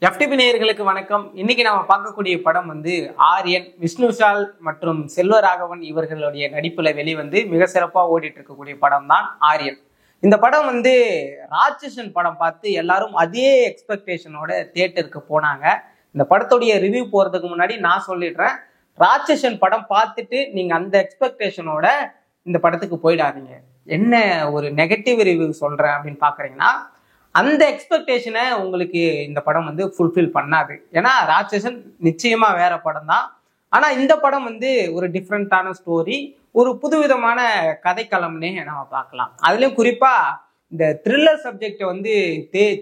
FTP நேயர்களுக்கு வணக்கம். இன்னைக்கு நாம பார்க்கக்கூடிய படம் ஆரியன். விஷ்ணு விஷால் மற்றும் செல்வராகவன் இவர்களுடைய நடிப்புல வெளிவந்து மிக சிறப்பா ஓடிட்டு இருக்கக்கூடிய படம் தான் ஆரியன். இந்த படம் ராட்சசன் படம் பார்த்து எல்லாரும் அதே எக்ஸ்பெக்டேஷனோட தியேட்டருக்கு போனாங்க. இந்த படத்துடைய ரிவ்யூ போறதுக்கு முன்னாடி நான் சொல்லிடுறேன், ராட்சசன் படம் பார்த்துட்டு நீங்க அந்த எக்ஸ்பெக்டேஷனோட இந்த படத்துக்கு போயிடாதீங்க. என்ன ஒரு நெகட்டிவ் ரிவ்யூ சொல்றேன் அப்படின்னு பாக்குறீங்கன்னா, அந்த எக்ஸ்பெக்டேஷனை உங்களுக்கு இந்த படம் ஃபுல்ஃபில் பண்ணாது. ஏன்னா ராட்சசன் நிச்சயமா வேற படம் தான். ஆனா இந்த படம் ஒரு டிஃப்ரெண்டான ஸ்டோரி, ஒரு புதுவிதமான கதைக்களம்னே நம்ம பார்க்கலாம். அதுலயும் குறிப்பா இந்த த்ரில்லர் சப்ஜெக்டை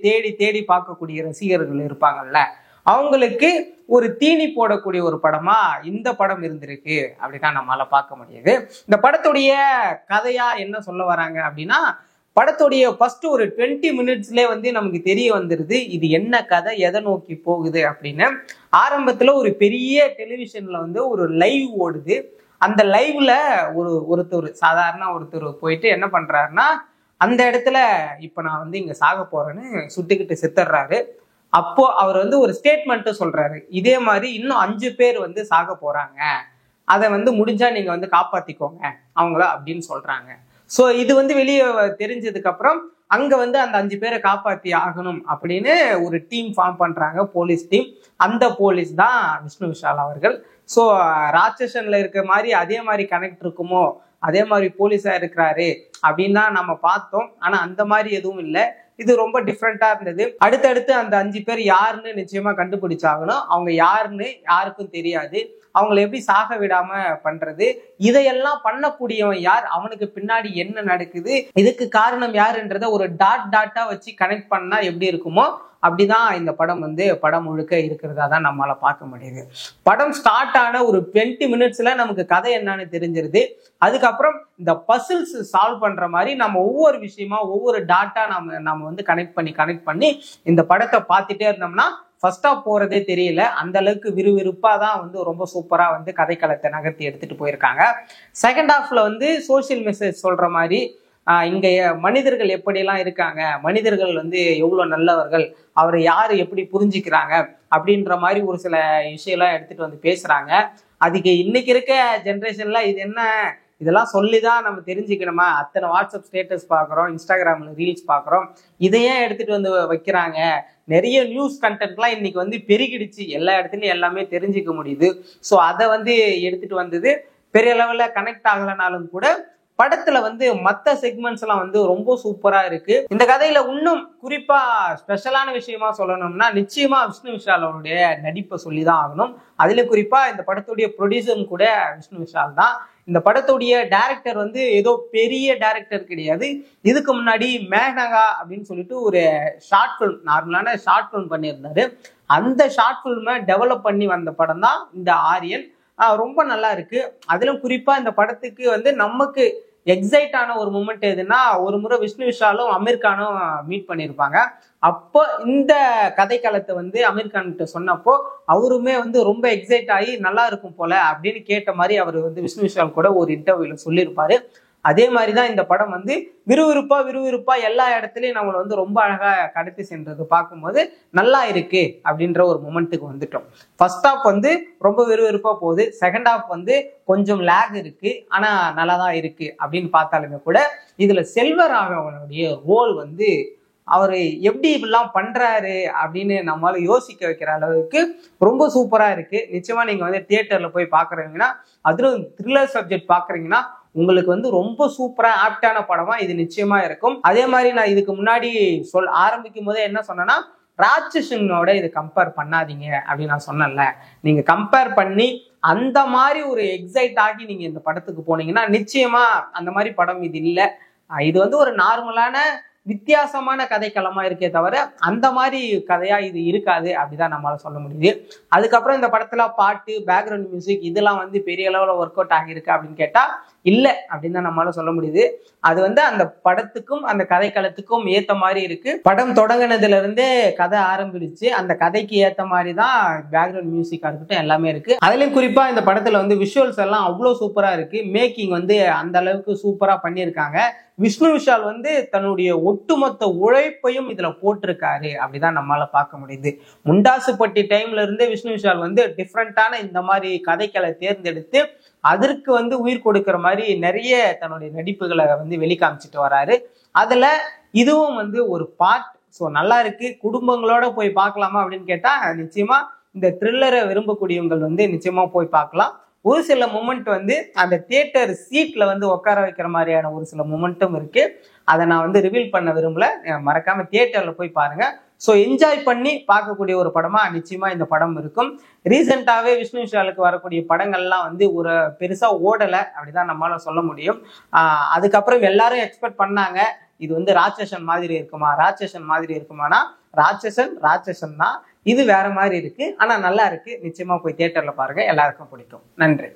தேடி தேடி பார்க்கக்கூடிய ரசிகர்கள் இருப்பாங்கல்ல, அவங்களுக்கு ஒரு தீனி போடக்கூடிய ஒரு படமா இந்த படம் இருந்திருக்கு அப்படின்னா நம்மளால பார்க்க முடியுது. இந்த படத்துடைய கதையா என்ன சொல்ல வராங்க அப்படின்னா, படத்துடைய ஃபர்ஸ்ட் ஒரு 20 மினிட்ஸ்ல நமக்கு தெரிய வந்துருது இது என்ன கதை, எதை நோக்கி போகுது அப்படின்னு. ஆரம்பத்துல ஒரு பெரிய டெலிவிஷன்ல ஒரு லைவ் ஓடுது. அந்த லைவ்ல ஒருத்தர் சாதாரண ஒருத்தர் போயிட்டு என்ன பண்றாருன்னா, அந்த இடத்துல இப்ப நான் இங்க சாக போறேன்னு சுட்டுக்கிட்டு செத்துடுறாரு. அப்போ அவர் ஒரு ஸ்டேட்மெண்ட் சொல்றாரு, இதே மாதிரி இன்னும் 5 பேர் சாக போறாங்க, அதை முடிஞ்சா நீங்க காப்பாத்திக்கோங்க அவங்கள அப்படின்னு சொல்றாங்க. ஸோ இது வெளியே தெரிஞ்சதுக்கு அப்புறம் அங்க அந்த 5 பேரை காப்பாத்தி ஆகணும் அப்படின்னு ஒரு டீம் ஃபார்ம் பண்றாங்க, போலீஸ் டீம். அந்த போலீஸ் தான் விஷ்ணு விஷால் அவர்கள். ஸோ ராட்சசன்ல இருக்க மாதிரி அதே மாதிரி கனெக்ட் இருக்குமோ, அதே மாதிரி போலீஸா இருக்கிறாரு அப்படின்னு தான் நம்ம பார்த்தோம். ஆனா அந்த மாதிரி எதுவும் இல்லை. இது ரொம்ப டிஃப்ரெண்டா இருந்தது. அடுத்தடுத்து அந்த 5 பேர் யாருன்னு நிச்சயமா கண்டுபிடிச்சாகணும். அவங்க யாருன்னு யாருக்கும் தெரியாது. அவங்களை எப்படி சாக விடாம பண்றது, இதையெல்லாம் பண்ணக்கூடியவன் யார், அவனுக்கு பின்னாடி என்ன நடக்குது, இதுக்கு காரணம் யாருன்றத ஒரு டாட்டா வச்சு கனெக்ட் பண்ணா எப்படி இருக்குமோ அப்படிதான் இந்த படம் படம் முழுக்க இருக்கிறதா தான் நம்மளால பார்க்க முடியுது. படம் ஸ்டார்ட் ஆன ஒரு 20 மினிட்ஸ்ல நமக்கு கதை என்னன்னு தெரிஞ்சிருது. அதுக்கப்புறம் இந்த பசில்ஸ் சால்வ் பண்ற மாதிரி நம்ம ஒவ்வொரு விஷயமா ஒவ்வொரு டாட்டா நம்ம கனெக்ட் பண்ணி இந்த படத்தை பார்த்துட்டே இருந்தோம்னா ஃபர்ஸ்ட் ஆஃப் போறதே தெரியல. அந்த அளவுக்கு விறுவிறுப்பா தான் ரொம்ப சூப்பரா கதைக்களத்தை நகர்த்தி எடுத்துட்டு போயிருக்காங்க. செகண்ட் ஹாஃப்ல சோசியல் மெசேஜ் சொல்ற மாதிரி இங்க மனிதர்கள் எப்படியெல்லாம் இருக்காங்க, மனிதர்கள் எவ்வளவு நல்லவர்கள், அவரை யாரு எப்படி புரிஞ்சுக்கிறாங்க அப்படின்ற மாதிரி ஒரு சில விஷயம்லாம் எடுத்துட்டு பேசுறாங்க. அதுக்கு இன்னைக்கு இருக்க ஜென்ரேஷன்ல இது என்ன, இதெல்லாம் சொல்லிதான் நம்ம தெரிஞ்சுக்கணுமா, அத்தனை வாட்ஸ்அப் ஸ்டேட்டஸ் பார்க்குறோம், இன்ஸ்டாகிராம்ல ரீல்ஸ் பார்க்குறோம், இதையே எடுத்துட்டு வைக்கிறாங்க. நிறைய நியூஸ் கண்டென்ட்லாம் இன்னைக்கு பெருகிடுச்சு, எல்லா இடத்துலையும் எல்லாமே தெரிஞ்சுக்க முடியுது. ஸோ அதை எடுத்துட்டு வந்தது பெரிய லெவல்ல கனெக்ட் ஆகலைனாலும் கூட படத்துல மற்ற செக்மெண்ட்ஸ் எல்லாம் ரொம்ப சூப்பரா இருக்கு. இந்த கதையில இன்னும் குறிப்பா ஸ்பெஷலான விஷயமா சொல்லணும்னா நிச்சயமா விஷ்ணு விஷால் அவருடைய நடிப்பை சொல்லிதான் ஆகணும். அதுல குறிப்பா இந்த படத்துடைய ப்ரொடியூசரும் கூட விஷ்ணு விஷால் தான். இந்த படத்துடைய டைரக்டர் ஏதோ பெரிய டைரக்டர் கிடையாது. இதுக்கு முன்னாடி மேனகா அப்படின்னு சொல்லிட்டு ஒரு ஷார்ட் ஃபிலிம், நார்மலான ஷார்ட் ஃபிலிம் பண்ணியிருந்தாரு. அந்த ஷார்ட் ஃபிலிமை டெவலப் பண்ணி வந்த படம் தான் இந்த ஆரியன். ரொம்ப நல்லா இருக்கு. அதிலும் குறிப்பா இந்த படத்துக்கு நமக்கு எக்ஸைட் ஆன ஒரு மூமெண்ட் எதுன்னா, ஒரு முறை விஷ்ணு விஷாலும் அமீர் கானும் மீட் பண்ணியிருப்பாங்க. அப்போ இந்த கதைக்களத்தை அமீர் கான் கிட்ட சொன்னப்போ அவருமே ரொம்ப எக்ஸைட் ஆகி நல்லா இருக்கும் போல அப்படின்னு கேட்ட மாதிரி அவர் விஷ்ணு விஷால் கூட ஒரு இன்டர்வியூல சொல்லியிருப்பாரு. அதே மாதிரிதான் இந்த படம் விறுவிறுப்பா எல்லா இடத்துலயும் நம்மளை ரொம்ப அழகா கடத்தி சென்றது பார்க்கும்போது நல்லா இருக்கு அப்படின்ற ஒரு மொமெண்ட்டுக்கு வந்துட்டோம். ஃபர்ஸ்ட் ஹாஃப் ரொம்ப விறுவிறுப்பா போகுது. செகண்ட் ஹாஃப் கொஞ்சம் லேக் இருக்கு, ஆனா நல்லா தான் இருக்கு அப்படின்னு பார்த்தாலுமே கூட இதுல செல்வராகவனுடைய ரோல் அவரு எப்படி இப்படிலாம் பண்றாரு அப்படின்னு நம்மளால யோசிக்க வைக்கிற அளவுக்கு ரொம்ப சூப்பரா இருக்கு. நிச்சயமா நீங்க தியேட்டர்ல போய் பாக்குறீங்கன்னா, அதுவும் த்ரில்லர் சப்ஜெக்ட் பாக்குறீங்கன்னா உங்களுக்கு ரொம்ப சூப்பரா ஆப்டான படமா இது நிச்சயமா இருக்கும். அதே மாதிரி நான் இதுக்கு முன்னாடி ஆரம்பிக்கும் போதே என்ன சொன்னேன்னா, ராட்சசனோட இது கம்பேர் பண்ணாதீங்க அப்படின்னு நான் சொன்னேன்ல. நீங்க கம்பேர் பண்ணி அந்த மாதிரி ஒரு எக்ஸைட் ஆகி நீங்க இந்த படத்துக்கு போனீங்கன்னா நிச்சயமா அந்த மாதிரி படம் இது இல்லை. இது ஒரு நார்மலான வித்தியாசமான கதைக்களமா இருக்கே தவிர அந்த மாதிரி கதையா இது இருக்காது அப்படிதான் நம்மளால சொல்ல முடியுது. அதுக்கப்புறம் இந்த படத்துல பாட்டு, பேக்ரவுண்ட் மியூசிக் இதெல்லாம் பெரிய அளவுல ஒர்க் அவுட் ஆகியிருக்கு அப்படின்னு கேட்டா இல்லை அப்படின்னு தான் நம்மளால சொல்ல முடியுது. அது வந்து அந்த படத்துக்கும் அந்த கதைக்களத்துக்கும் ஏத்த மாதிரி இருக்கு. படம் தொடங்கினதுல இருந்தே கதை ஆரம்பிச்சு அந்த கதைக்கு ஏத்த மாதிரி தான் பேக்ரவுண்ட் மியூசிக்கா இருக்கட்டும் எல்லாமே இருக்கு. அதுலயும் குறிப்பா இந்த படத்துல வந்து விஷுவல்ஸ் எல்லாம் அவ்வளவு சூப்பரா இருக்கு. மேக்கிங் வந்து அந்த அளவுக்கு சூப்பரா பண்ணியிருக்காங்க. விஷ்ணு விஷால் வந்து தன்னுடைய ஒட்டுமொத்த உழைப்பையும் இதுல போட்டிருக்காரு அப்படிதான் நம்மளால பார்க்க முடியுது. முண்டாசுப்பட்டி டைம்ல இருந்தே விஷ்ணு விஷால் வந்து டிஃப்ரெண்டான இந்த மாதிரி கதைக்களை தேர்ந்தெடுத்து அதற்கு வந்து உயிர் கொடுக்கிற மாதிரி நிறைய தன்னுடைய நடிப்புகளை வந்து வெளிக்காமிச்சிட்டு வராரு. அதுல இதுவும் வந்து ஒரு பார்ட். ஸோ நல்லா இருக்கு. குடும்பங்களோட போய் பார்க்கலாமா அப்படின்னு கேட்டா நிச்சயமா இந்த த்ரில்லரை விரும்பக்கூடியவங்க வந்து நிச்சயமா போய் பார்க்கலாம். ஒரு சில மொமெண்ட் வந்து அந்த தியேட்டர் சீட்ல வந்து உட்கார வைக்கிற மாதிரியான ஒரு சில மொமெண்ட்டும் இருக்கு. அதை நான் வந்து ரிவீல் பண்ண விரும்பல. மறக்காம தியேட்டர்ல போய் பாருங்க. ஸோ என்ஜாய் பண்ணி பார்க்கக்கூடிய ஒரு படமா நிச்சயமா இந்த படம் இருக்கும். ரீசெண்டாவே விஷ்ணு விஷாலுக்கு வரக்கூடிய படங்கள்லாம் வந்து ஒரு பெருசா ஓடலை அப்படிதான் நம்மளால சொல்ல முடியும். அதுக்கப்புறம் எல்லாரும் எக்ஸ்பெக்ட் பண்ணாங்க இது வந்து ராட்சசன் மாதிரி இருக்குமா, ராட்சசன் மாதிரி இருக்குமானா ராட்சசன் தான். இது வேற மாதிரி இருக்கு. ஆனா நல்லா இருக்கு. நிச்சயமா போய் தியேட்டர்ல பாருங்க. எல்லாருக்கும் பிடிக்கும். நன்றி.